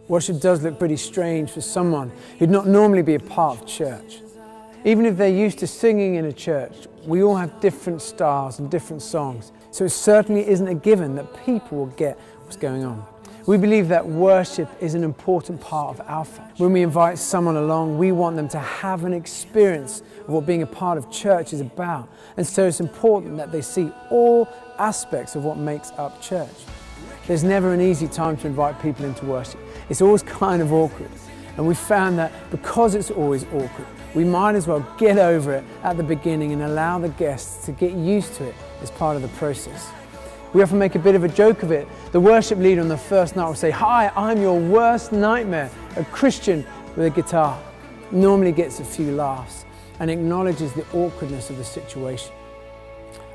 Worship does look pretty strange for someone who'd not normally be a part of church. Even if they're used to singing in a church, we all have different styles and different songs, so it certainly isn't a given that people will get what's going on. We believe that worship is an important part of Alpha. When we invite someone along, we want them to have an experience of what being a part of church is about. And so it's important that they see all aspects of what makes up church. There's never an easy time to invite people into worship. It's always kind of awkward. And we found that because it's always awkward, we might as well get over it at the beginning and allow the guests to get used to it as part of the process. We often make a bit of a joke of it. The worship leader on the first night will say, "Hi, I'm your worst nightmare," a Christian with a guitar. Normally gets a few laughs and acknowledges the awkwardness of the situation.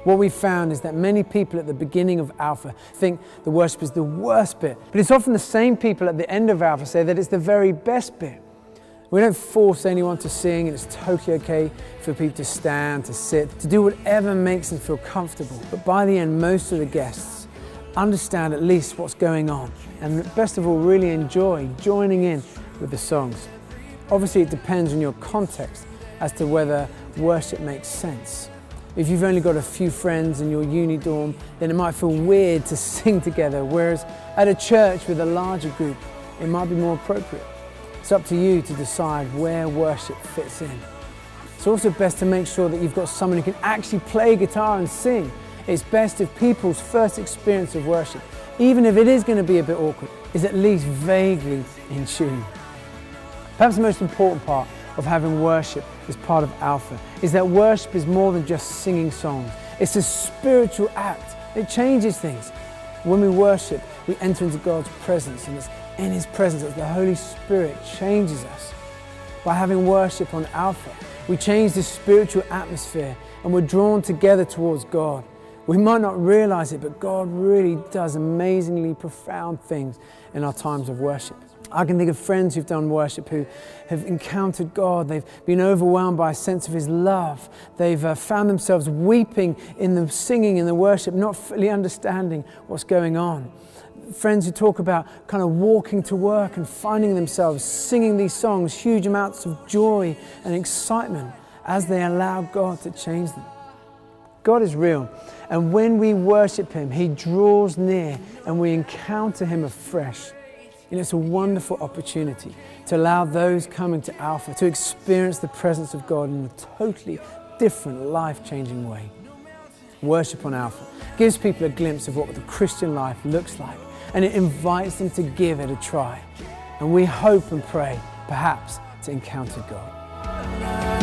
What we found is that many people at the beginning of Alpha think the worship is the worst bit, but it's often the same people at the end of Alpha say that it's the very best bit. We don't force anyone to sing, and it's totally okay for people to stand, to sit, to do whatever makes them feel comfortable. But by the end, most of the guests understand at least what's going on, and best of all, really enjoy joining in with the songs. Obviously, it depends on your context as to whether worship makes sense. If you've only got a few friends in your uni dorm, then it might feel weird to sing together, whereas at a church with a larger group, it might be more appropriate. It's up to you to decide where worship fits in. It's also best to make sure that you've got someone who can actually play guitar and sing. It's best if people's first experience of worship, even if it is going to be a bit awkward, is at least vaguely in tune. Perhaps the most important part of having worship as part of Alpha is that worship is more than just singing songs. It's a spiritual act. It changes things. When we worship, we enter into God's presence, and it's in His presence that the Holy Spirit changes us. By having worship on Alpha, we change the spiritual atmosphere and we're drawn together towards God. We might not realize it, but God really does amazingly profound things in our times of worship. I can think of friends who've done worship who have encountered God. They've been overwhelmed by a sense of His love. They've found themselves weeping in the singing in the worship, not fully understanding what's going on. Friends who talk about kind of walking to work and finding themselves singing these songs, huge amounts of joy and excitement as they allow God to change them. God is real, and when we worship Him, He draws near and we encounter Him afresh. And it's a wonderful opportunity to allow those coming to Alpha to experience the presence of God in a totally different, life-changing way. Worship on Alpha gives people a glimpse of what the Christian life looks like, and it invites them to give it a try. And we hope and pray, perhaps, to encounter God.